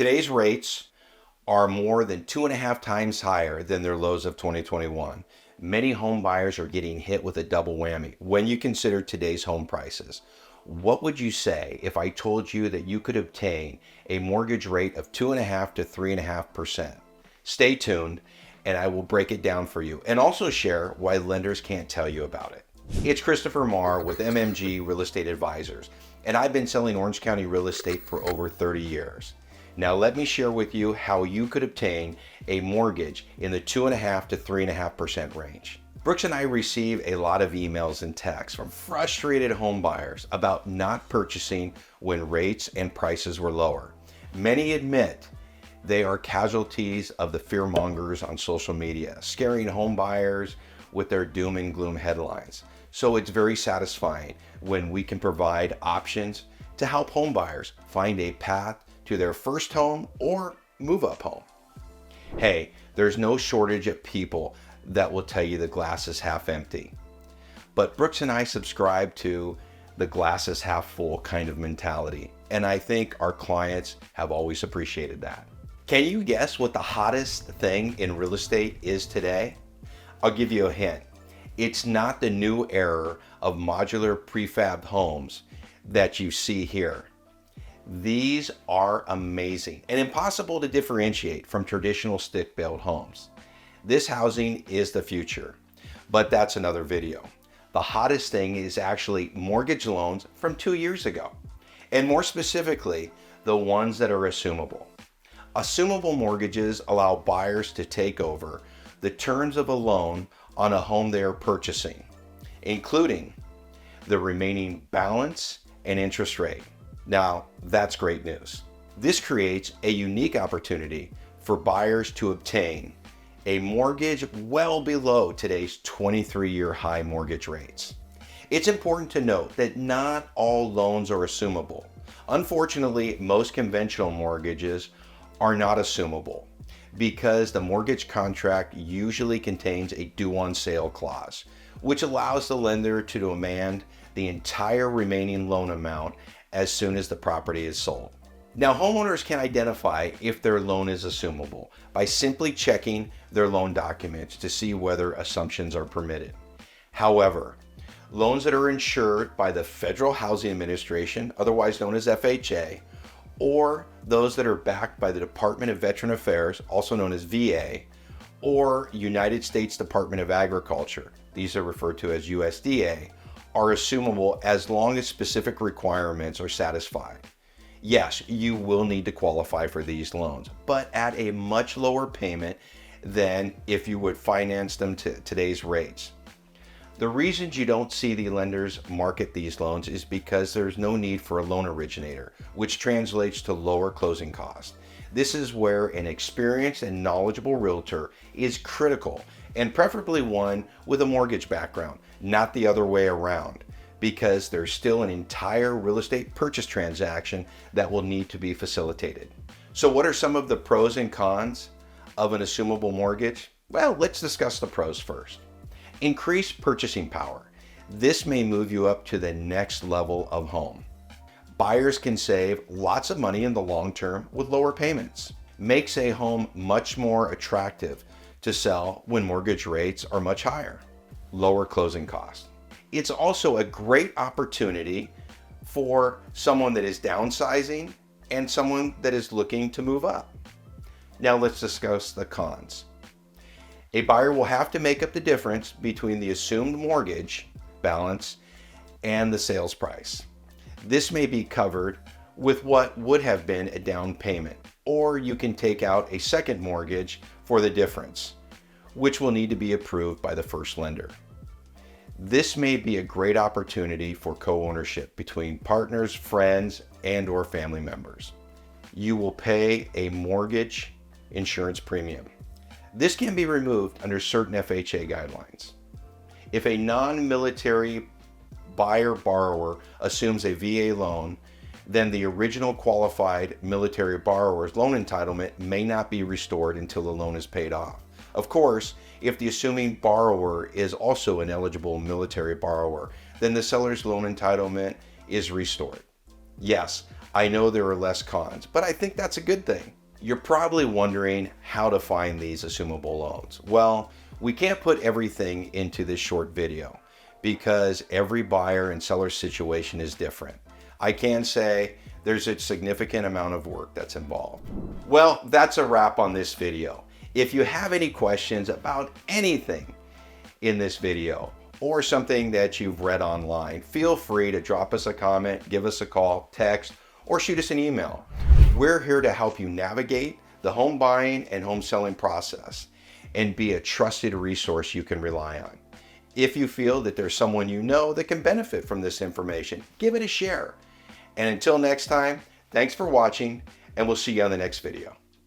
Today's rates are more than 2.5 times higher than their lows of 2021. Many home buyers are getting hit with a double whammy when you consider today's home prices. What would you say if I told you that you could obtain a mortgage rate of 2.5 to 3.5%? Stay tuned and I will break it down for you and also share why lenders can't tell you about it. It's Christopher Marr with MMG Real Estate Advisors, and I've been selling Orange County real estate for over 30 years. Now let me share with you how you could obtain a mortgage in the 2.5 to 3.5% range. Brooks and I receive a lot of emails and texts from frustrated home buyers about not purchasing when rates and prices were lower. Many admit they are casualties of the fear mongers on social media, scaring home buyers with their doom and gloom headlines. So it's very satisfying when we can provide options to help home buyers find a path to their first home or move up home. Hey, there's no shortage of people that will tell you the glass is half empty. But Brooks and I subscribe to the glass is half full kind of mentality, and I think our clients have always appreciated that. Can you guess what the hottest thing in real estate is today? I'll give you a hint. It's not the new era of modular prefab homes that you see here. These are amazing and impossible to differentiate from traditional stick-built homes. This housing is the future, but that's another video. The hottest thing is actually mortgage loans from 2 years ago, and more specifically, the ones that are assumable. Assumable mortgages allow buyers to take over the terms of a loan on a home they are purchasing, including the remaining balance and interest rate. Now, that's great news. This creates a unique opportunity for buyers to obtain a mortgage well below today's 23-year high mortgage rates. It's important to note that not all loans are assumable. Unfortunately, most conventional mortgages are not assumable because the mortgage contract usually contains a due on sale clause, which allows the lender to demand the entire remaining loan amount as soon as the property is sold. Now, homeowners can identify if their loan is assumable by simply checking their loan documents to see whether assumptions are permitted. However, loans that are insured by the Federal Housing Administration, otherwise known as FHA, or those that are backed by the Department of Veteran Affairs, also known as VA, or United States Department of Agriculture, these are referred to as USDA, are assumable as long as specific requirements are satisfied. Yes, you will need to qualify for these loans, but at a much lower payment than if you would finance them to today's rates. The reasons you don't see the lenders market these loans is because there's no need for a loan originator, which translates to lower closing costs. This is where an experienced and knowledgeable realtor is critical, and preferably one with a mortgage background, not the other way around, because there's still an entire real estate purchase transaction that will need to be facilitated. So what are some of the pros and cons of an assumable mortgage? Well, let's discuss the pros first. Increased purchasing power. This may move you up to the next level of home. Buyers can save lots of money in the long term with lower payments. Makes a home much more attractive to sell when mortgage rates are much higher. Lower closing costs. It's also a great opportunity for someone that is downsizing and someone that is looking to move up. Now let's discuss the cons. A buyer will have to make up the difference between the assumed mortgage balance and the sales price. This may be covered with what would have been a down payment, or you can take out a second mortgage for the difference, which will need to be approved by the first lender. This may be a great opportunity for co-ownership between partners, friends, and/or family members. You will pay a mortgage insurance premium. This can be removed under certain FHA guidelines. If a non-military buyer-borrower assumes a VA loan, then the original qualified military borrower's loan entitlement may not be restored until the loan is paid off. Of course, if the assuming borrower is also an eligible military borrower, then the seller's loan entitlement is restored. Yes, I know there are less cons, but I think that's a good thing. You're probably wondering how to find these assumable loans. Well, we can't put everything into this short video because every buyer and seller situation is different. I can say there's a significant amount of work that's involved. Well, that's a wrap on this video. If you have any questions about anything in this video or something that you've read online, feel free to drop us a comment, give us a call, text, or shoot us an email. We're here to help you navigate the home buying and home selling process and be a trusted resource you can rely on. If you feel that there's someone you know that can benefit from this information, give it a share. And until next time, thanks for watching, and we'll see you on the next video.